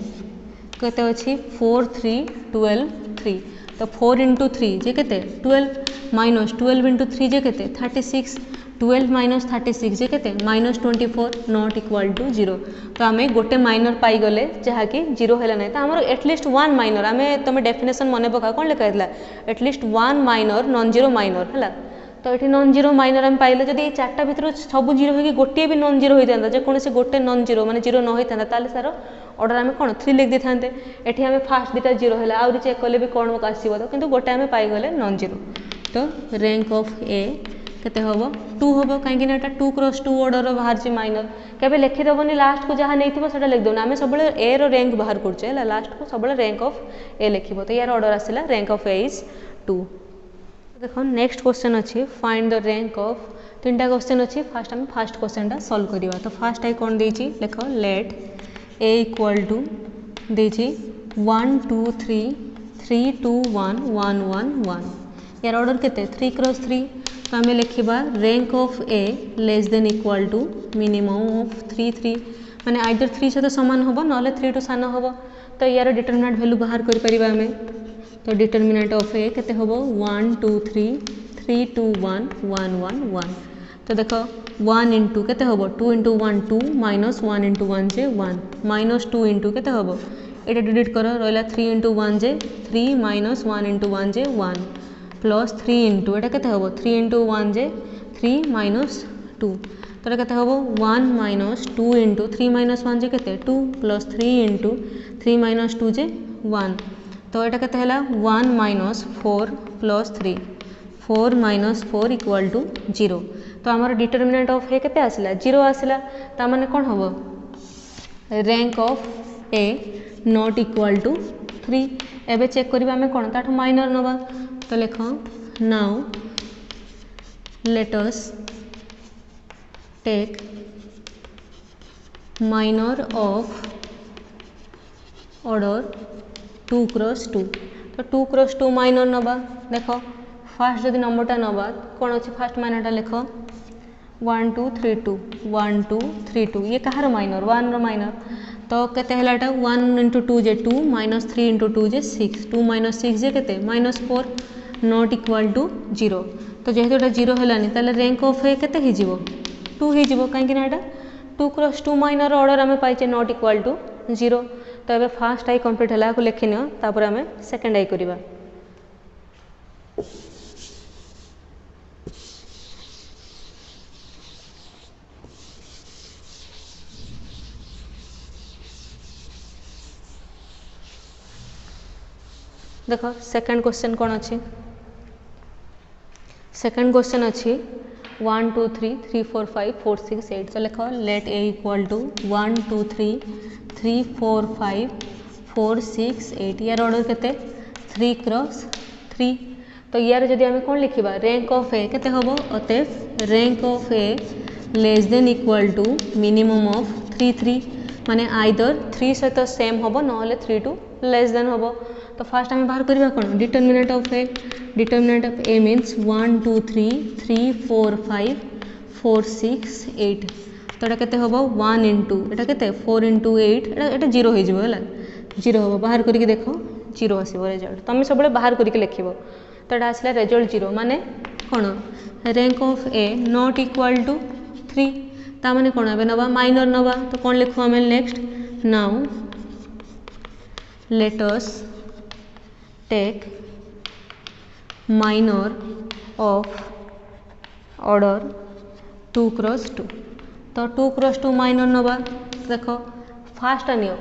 केते अछि 4 3 12 3 तो 4 इंटू 3 जे केते 12 माइनस 12 इंटू 3 जे केते 36 12 माइनस 36 जे केते माइनस 24 नॉट इक्वाल टू 0 तो आम गोटे माइनर पाईगले जहाँकि 0 है ना तो आम एटलिस्ट 1 माइनर आम तुम डेफिनेशन मन पका कौन लिखा है at least 1 minor non zero minor है तो ये नॉन जीरो माइनर आम पाइले जब ये चार्टा भितर सब जीरो हो गोटे भी नॉन जीरो होता है जेकोसी गोटे नॉन जीरो माने जीरो न होता ताले सार ऑर्डर आम कौन 3 लिख दी था ये आम फास्ट दुटा जीरो है आउरी चेक कले भी कौन आसो तो कितु गोटे आम पाईगले नॉन जीरो तो रैंक ऑफ ए केते हम 2 हम कहीं 2 क्रॉस 2 ऑर्डर बाहर माइनर केबे लिखिदेवनी लास्ट को जहाँ नहीं से लिखिदेवन आम सब ए रैंक बाहर करुचे लास्ट को सब रैंक ऑफ ए लिख तो यार ऑर्डर आसला रैंक ऑफ ए इज 2 देखो नेक्स्ट क्वेश्चन अच्छी फाइंड द रैंक ऑफ 3टा क्वेश्चन अच्छी फास्ट आम फास्ट क्वेश्चन सॉल्व करवा तो फास्ट आई कौन देछि लिख लेट ए इक्वल टू देछि 1 2 3 3 2 1 1 1 1 यार ऑर्डर केते 3 क्रॉस 3 तो आम लिखा rank of A less than equal to minimum of 3 3 माने आइदर 3 सहित सामान हम ना 3 टू सान हम तो यार डिटरमिनेंट वैल्यू बाहर करें आम तो डिटरमिनेंट ऑफ ए केते हम 1 2 3 3 2 1 1 1 1 तो देख 1 इंटू केते हम 2 इंटू 1 2 माइनस 1 इंटू 1 जे 1 माइनस 2 इंटू केते हम ये डिलीट कर रहा 3 इंटू 1 जे 3 माइनस 1 इंटू 1 जे 1 प्लस 3 इंटू एटा केते हम 3 इंटू 1 जे 3 माइनस 2 तो ये केते हम 1 माइनस 2 इंटू 3 माइनस 1 जे केते 2 प्लस 3 इंटू 3 माइनस 2 जे 1 तो ये केते हला 1 माइनस 4 प्लस 3 4 माइनस 4 इक्वल टू 0 तो आमर डिटरमिनेंट ऑफ ए केते आसला 0 आसला ता माने कोन हबो rank of A not equal to 3 एबे चेक करबा हमें कोन ताठ माइनर नबा तो लिख now let us take minor of order 2 cross 2 तो 2 क्रॉस 2 माइनर नबा देख फास्ट जदि नंबरटा नबा कौन अच्छे फास्ट माइनरटा लिख 1 2 3 2 1 2 3 2 ये कहार माइनर 1 रो माइनर तो केते हलाटा 1 इंटू 2 जे 2 माइनस 3 इंटू 2 जे 6 2 माइनस 6 जे केते माइनस 4 नॉट इक्वल टू 0 तो जेहेतु एटा 0 हलानी ताले रैंक ऑफ ए केते ही जीवो 2 ही जीवो काहे कि ना एटा 2 क्रॉस 2 माइनर ऑर्डर आमे पाइचे नॉट इक्वल टू 0 तो ये फास्ट आई कंप्लीट है को लिखि नियो तापर आमे सेकंड आई करबा देखो सेकंड क्वेश्चन कौन अच्छी सेकंड क्वेश्चन अच्छी 1 2 3 3 4 5 4 6 8 तो लिख लेट ए इक्वल टू 1 2 3 3 4 5 4 6 8 यार ऑर्डर केते 3 क्रॉस 3 तो यार जदि आम कौन लिखा रैंक ऑफ ए केते हम अतएव rank of A less than equal to minimum of 3 3 माने आइदर 3 सहित सेम हम ना 3 टू लेस देन हम तो फास्ट आम बाहर करवा कौन डिटरमिनेंट ऑफ ए मीन्स 1 2 3 3 4 5 4 6 8 तो ये केते हम 1 इंटू एटा केते 4 इंटू 8 एटा 0 हो जाए 0 हम बाहर करके देख 0 आसो रिजल्ट तुम सब बाहर करके लिख तो यहाँ आसला रिजल्ट 0 माने कौन rank of A not equal to 3 ता माने कौन ए नवा माइनर नवा तो कौन लिखु आम next now let us take minor of order 2 cross 2 तो 2 क्रॉस 2 माइनर नवा देख फास्ट नियो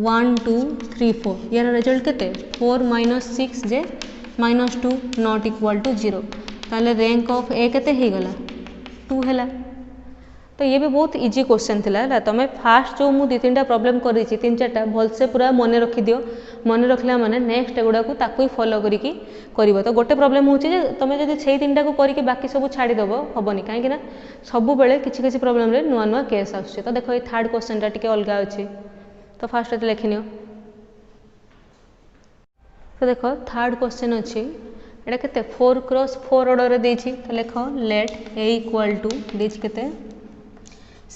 1 2 3 4 यार रिजल्ट केते 4 माइनस 6 जे माइनस 2 नॉट इक्वल टू 0 ताले रैंक ऑफ ए केते ही गला 2 हैला। तो ये भी बहुत इजी क्वेश्चन थिला है तुम फास्ट जो मुझे 2-3टा प्रॉब्लम करी 3-4टा भलसे पूरा मन रखी दियो मन रखला माने नेक्स्ट एगुड़ा को ताकू ही फॉलो करिकी करिवो। तो गोटे प्रॉब्लम होची जे तुम जदी से 3टा को करिकी बाकी सब छाड़ी दबो हबनी काहे ना सब बेले किछि किछि प्रॉब्लम रे नुआ नुआ केस आछे। तो देखो ये थर्ड क्वेश्चन टा टिके अलगा अछि तो फास्ट एते लिखिनियो। तो देखो थर्ड क्वेश्चन अछि एटा केते 4 क्रॉस 4 ऑर्डर रे देछि तो लिखो लेट ए इक्वल टू देछि केते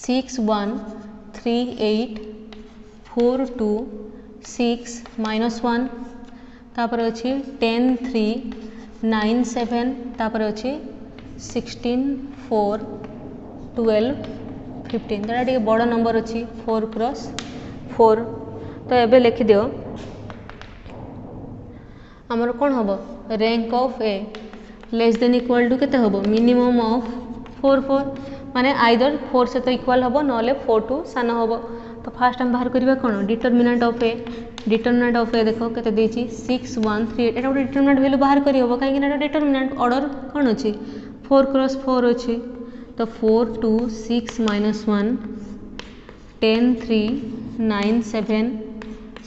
6 1 3 8 4 2 6 माइनस 1 तापर अच्छी 10 3 9 7 तापर अच्छी 16 4 12 15 तो ये बड़ नंबर अच्छी 4 क्रॉस 4। तो एबे लिखि दियो आमर कौन हम rank of A less than equal to केते हम मिनिमम ऑफ 4 4 माने आइदर 4 से तो इक्वल हम ना 4 टू सान हम। तो फास्ट हम बाहर करवा कौन डिटरमिनेंट ऑफ ए देखो केते देछि 6 1 3 8 एटा गोटे डिटरमिनेंट वैल्यू बाहर करी हम कहीं डिटरमिनेंट ऑर्डर कौन अच्छी 4 क्रॉस 4 अच्छी। तो 4 2 6 माइनस 1 10 3 9 7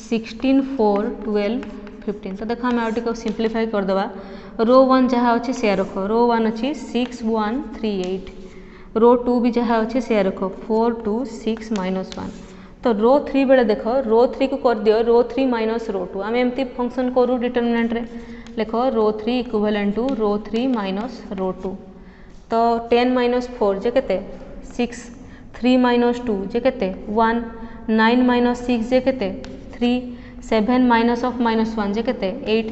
16 4 12 15। तो देखो आम आउट सिंप्लीफाई करदे रो 1 जहाँ अच्छी से रख रो 1 अच्छी 6 1 3 8 रो 2 भी जहाँ अच्छे से रख 4 2 6 माइनस 1। तो रो 3 बेले देख रो 3 को कर दियो रो 3 माइनस रो 2 आम एमती फंक्शन करूँ डिटरमिनेंट रे लिख row 3 equivalent to row 3 minus row 2। तो 10 माइनस 4 जे केते 6 3 माइनस 2 जे केते 1 9 माइनस 6 जे केते 3 7 माइनस ऑफ माइनस 1 जे केते 8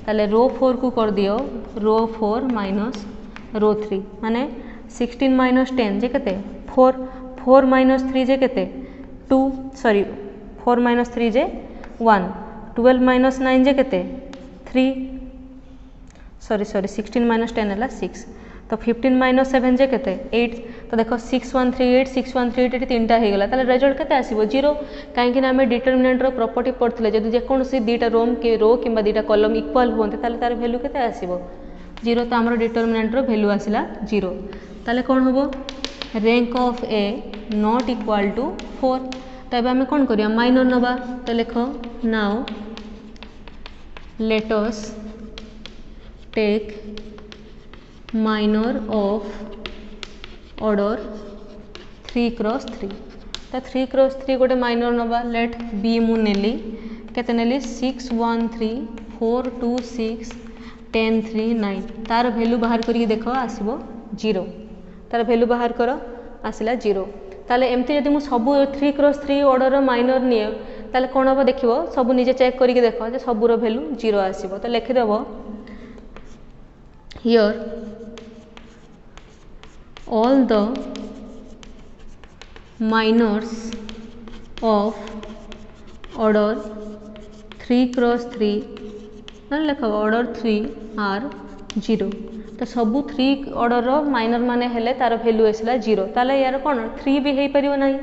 ताले रो 4 को कर दियो रो 4 माइनस रो 3 माने 16 माइनस 10 जे केते 4 4 माइनस 3 जे केते 2 सॉरी 4 माइनस 3 जे 1 12 माइनस 9 जे केते 3 सॉरी 16 माइनस 10 है 6 तो 15 माइनस 7 जे केते 8। तो देखो 6138 6138 ये 3टा हो गला ताले रिजल्ट केते आसीबो 0 काहेकि ना हमें डिटरमिनेंट रो प्रॉपर्टी पढ़थिले जदी जे कोनसी दीटा रो किंबा दीटा कॉलम इक्वल होते ताले तार वैल्यू केते आसीबो 0। तो आमर डिटरमिनेंट रो वैल्यू आसिला 0 ताले कौन हम rank of A not equal to 4। तो अब आम कौन करिया माइनर नवा तो लिख now let us take minor of order 3 cross 3। तो 3 क्रॉस 3 गोटे माइनर नवा लेट बी मु नेली केते नेली 6 1 3 4 2 6 10 3 9 तार वैल्यू बाहर करके देख आसो 0 तार वैल्यू बाहर कर आसला 0। ताले एमती जदि मु सब 3 क्रॉस 3 ऑर्डर माइनर निये ताले कौन हम देखिबो सब निजे चेक करके देख जे सबूर वैल्यू 0 आसीबो। तो लिखिदेव here all the minors of order 3 cross 3 ना लिख ऑर्डर 3 आर 0। तो सबू 3 ऑर्डर माइनर माने हेले तार वैल्यू आसला 0 ताले यार कौन 3 भी हो पारिबो नाही।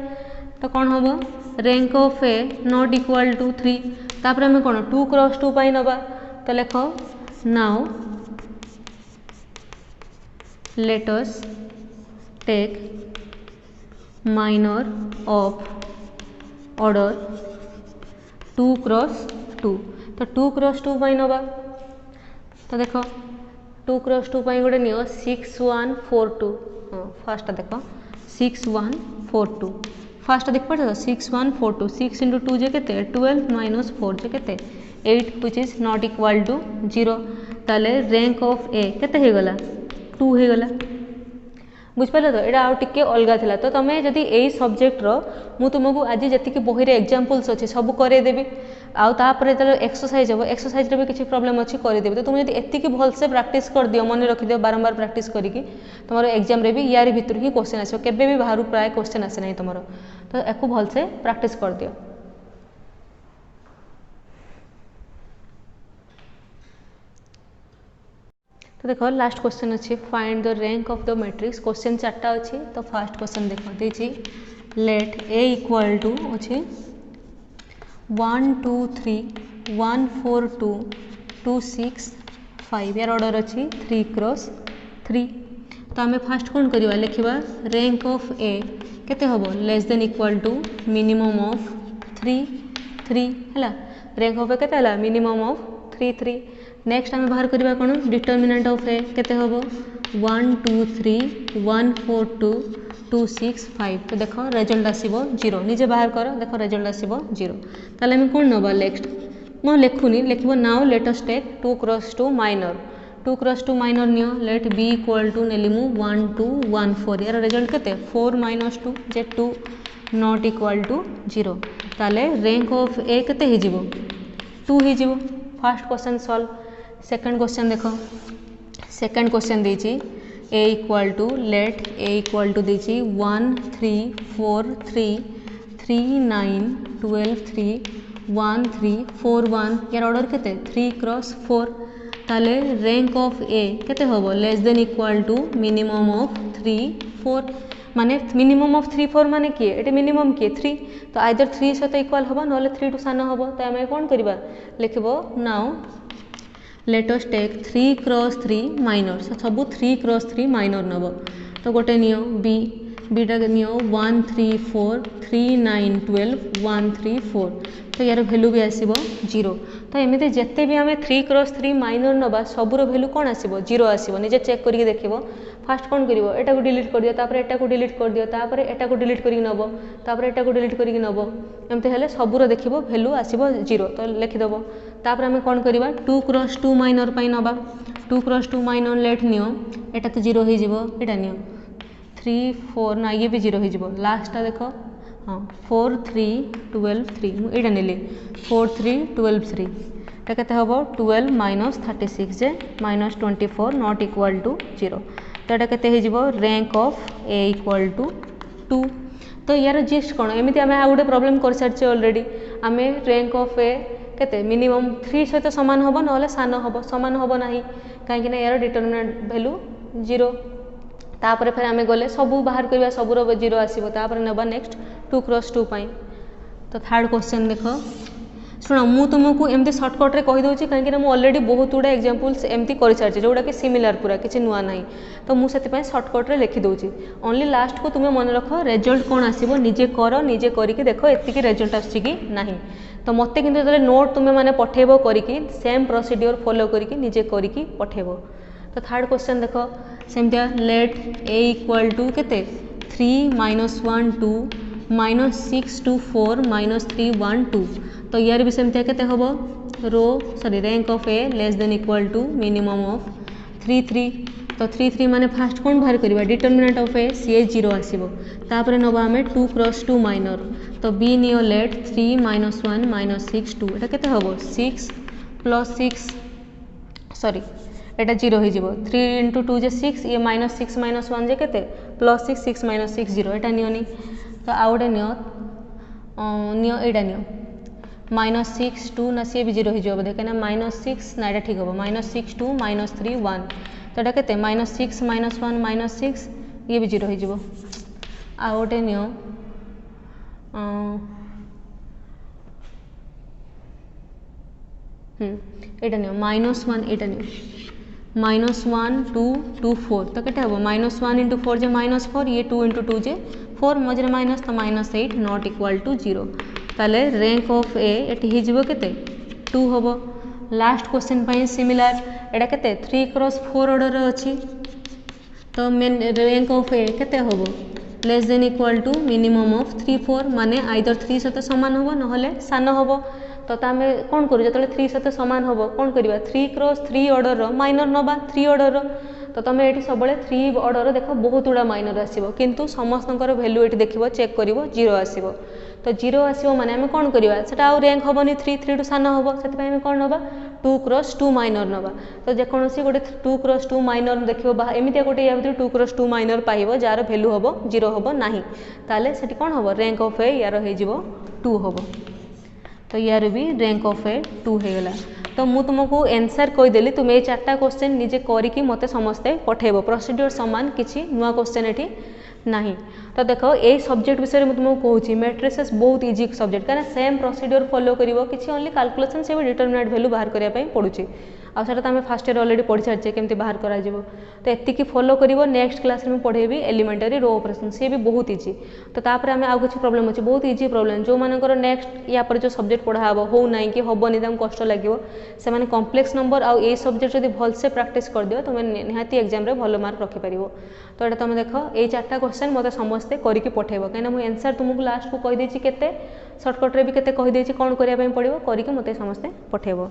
तो कौन हम rank of A not equal to 3 तापर हमें कौन 2 क्रॉस 2 पाई नबा। तो लिख now let us take minor of order 2 cross 2। तो 2 क्रॉस 2 पाई नबा। तो देख 2 क्रॉस 2 पाई गोटे नियो 6 1 4 2 हाँ फास्ट देख 6 1 4 2 फास्ट देख पार 6 1 4 2 6 इंटू 2 जे केते 12 माइनस 4 जे केते 8 which is not equal to 0। ताले रैंक ऑफ ए केते हे गला 2 हे गला बुझिपाल। तो यहाँ आउ टिके अलग थिला। तो तुम जदि यही सब्जेक्टर मु तुमको आज जी बही एग्जाम्पल्स अच्छे सब करदेवी आउे जो एक्सरसाइज हम एक्सरसाइज भी किसी प्रॉब्लम अच्छी करदेवी। तो तुम जब एतिकी भलसे प्रैक्टिस कर दियो मन रखिदियो बारंबार प्रैक्टिस करके तुम एग्जाम रे भी यार भितर ही क्वेश्चन आसो केबे भी बाहर प्राय क्वेश्चन आसे ना तुम तो या भलसे प्रैक्टिस कर दियो। तो देखो लास्ट क्वेश्चन अच्छी find the rank of the matrix question 4टा अच्छी। तो फास्ट क्वेश्चन देख देछि लेट ए इक्वल टू अच्छे 1 2 3 1 4 2 2 6 5 यार ऑर्डर अच्छी 3 क्रॉस 3। तो आम फास्ट कौन करवा लिखा रैंक ऑफ ए केते हबो less than equal to minimum of 3 3 है रैंक ऑफ ए केते हला मिनिमम ऑफ 3 3। नेक्स्ट आम बाहर करवा कौन डिटर्मिनेंट ऑफ ए केते हबो 1 2 3 1 4 2 2 6 5। तो देख रिजल्ट आसो 0 निजे बाहर कर देख रिजल्ट आसो 0। ताले आम कौन नवा नेक्स्ट मैं लिखुनी लिख now let us take 2 cross 2 minor 2 cross 2 minor नियो लेट बी इक्वल टू नेली मु 1 2 1 4 यार रिजल्ट केते 4 माइनस 2 जे 2 नॉट इक्वल टू 0। ताले रैंक ऑफ ए केते ही जीवो 2 ही जीवो। First question solve. Second question देखो सेकंड क्वेश्चन देछि A equal to let A equal to देछि 1 3 4 3 3 9 12 3 1 3 4 1 यार ऑर्डर केते 3 क्रॉस 4। ताले रैंक ऑफ ए केते होबो less than equal to minimum of 3 4 माने मिनिमम ऑफ 3 4 माने किए एटे मिनिमम किए 3। तो आइदर 3 सहित इक्वल होबो नले 3 टू सान होबो। तो आमे कोन करबा लिखबो now let us take 3 cross 3 minor सब 3 क्रॉस 3 माइनर नब। तो गोटे नियो बी बीटा नियो 1 3 4 3 9 12 1 3 4। तो यार भैल्यू भी आसो 0। तो एमती जिते भी आम 3 क्रॉस 3 माइनर नवा सबूर भैल्यू कौन आसो 0 आसो। निजे चेक करके देख फास्ट कौन कर एटा को डिलीट कर दियो तापर एटा को डिलीट कर दियो तापर एटा को डिलीट करके नब तापर एटा को डिलीट करके नब एमती हेले सबूर देख भैल्यू आसो 0। तो लिखिदेव तापर आम कौन करवा 2 क्रॉस 2 माइनर पाई नवा 2 क्रॉस 2 माइनर लेट नियो एटा तो 0 हो जाए एटा नियो 3 4 ना ये भी 0 हो जाए लास्टा देख हाँ 4 3 12 3 मुझे नेली 4 3 12 3 এটা কেতে হবো 12 মাইনস 36 যে মাইনস 24 নট ইকুয়াল টু 0। তো এটা কেতে হয়ে rank of A equal to 2। तो यार जिस्ट कौन एमती आम आ गए प्रॉब्लम कर सारी ऑलरेडी आम रैंक ऑफ ए केते मिनिमम 3 सहित सामान हम ना सान हम सामान हम ना कहीं यार डिटरमिनेंट वैल्यू 0। तापर फिर आम गले सबू बाहर करवा सबूर 0 आसो तापर नवा नेक्स्ट 2 क्रॉस 2 पाई। तो थर्ड क्वेश्चन देख शुण मु तुमको एमती सर्टकट्रे कहीदे कहीं ऑलरेडी बहुत गुड़ा एग्जाम्पल्स एमती कर सारी जोटा कि सिमिलर पूरा किसी नुआ ना। तो मुझे सर्टकट्रे लिखिदे ओनली लास्ट को तुम्हें मन रख रिजल्ट कौन आसो निजे कर निजे करके देख एतिक रिजल्ट आस ना। तो मत कि नोट तुम्हें मैंने पठेब करके सेम प्रोसीड्योर फॉलो करके निजे करके पठेब। तो थर्ड क्वेश्चन देख सेमतिया लेट ए इक्वल टू केते 3 माइनस 1 2 माइनस 6 2 4 माइनस 3 1 2। तो यार भी सेमतिया केते होबो row sorry rank of A less than equal to minimum of 3 3। तो 3 3 माने फास्ट कौन बाहर करवा डिटर्मिनेंट ऑफ ए सी 0 आसो तापर नवा आम 2 क्रॉस 2 माइनर। तो बी नियो लेट 3 माइनस 1 माइनस 6 2 एटा केते होबो 6 प्लस 6 सॉरी एटा 0 हो जाए 3 इंटू 2 जे 6 ये माइनस 6 माइनस 1 जे केते प्लस 6 6 माइनस 6 0 एटा नियोनी। तो आउ गए नियो एटा नियो माइनस 6 2 ना सी भी 0 हो जाए बोधे कहीं माइनस 6 ना ये ठीक हम माइनस 6 2 माइनस 3 1। तो ये केते माइनस 6 माइनस 1 माइनस 6 ये भी 0 हो जाए। आउ गए नियो एटा नियो माइनस 1 एटा नियो माइनस 1 2 2 4। तो केटे हम माइनस 1 इंटू 4 जे माइनस 4 ये 2 इंटू 2 जे 4 मझे माइनस तो माइनस 8 नॉट इक्वल टू 0। ताले रैंक ऑफ ए ये हो केते 2 हम। लास्ट क्वेश्चन पाई सिमिलर एटा केते 3 क्रॉस 4 ऑर्डर अच्छी। तो मेन रैंक ऑफ ए केते हम less than equal to minimum of 3 4 माने आइदर 3 सहित सामान हम ना सान हम। तो आम कौन करूँ जो 3 सहित सामान हम कौन करवा 3 क्रॉस 3 ऑर्डर माइनर नवा 3 ऑर्डर। तो तुम ये सब 3 ऑर्डर देख बहुत गुड़ा माइनर आसो किंतु समस्त भैल्यू ये देख चेक कर 0 आसो। तो 0 आसो माने आम कौन करवा से रैंक हेनी 3 3 टू सान हम से कौन नवा 2 क्रॉस 2 माइनर नवा। तो जेकोसी गोटे 2 क्रॉस 2 माइनर देख एमती गोटे या 2 क्रॉस 2 माइनर पाइब जार भैल्यू हम 0 हम ना ताले से कौन हम रैंक ऑफ ए यार हो 2 हम। तो यार भी रैंक ऑफ ए 2 हो गला। तो मु तुमको आंसर कहीदेली तुम्हें ये 4टा क्वेश्चन निजे करके मते समस्ते पठेब प्रोसीड्योर सामान किसी नुआ क्वेश्चन ये नहीं। तो देख ये सब्जेक्ट विषय में तुमको कहूँ मैट्रिसेस बहुत इजी सब्जेक्ट कहीं सेम प्रोसीड्योर फॉलो कर किसी ओनली कैलकुलेशन से भी डिटरमिनेंट वैल्यू बाहर करने पड़ुची आउटा तो आम फास्ट ईयर अलरेडी पढ़ी सारी केमती बाहर कर तो एतिकी फॉलो कर नेक्स्ट क्लास में पढ़ेबी एलिमेंटरी रो ऑपरेशन सी भी बहुत इजी तो तापर आम आउ कुछ प्रोब्लेम अच्छे बहुत इजी प्रोब्लेम जो मानकर नेक्स्ट या पर जो सब्जेक्ट पढ़ा हो ना कि हेनी कष्ट लगे से कम्प्लेक्स नंबर आउ ये सब्जेक्ट जब भलसे प्रैक्टिस कर दियो तुम निहाती एग्जाम रे भल मार्क रखिपार तो ये तुम देख ये 4टा क्वेश्चन मत समस्ते करके पठेब कहीं मुझे आंसर तुमको लास्ट को कहीदे केते सर्टकट रे भी केते कहीदे कौन करने पड़ो करके मत समस्ते पठेब।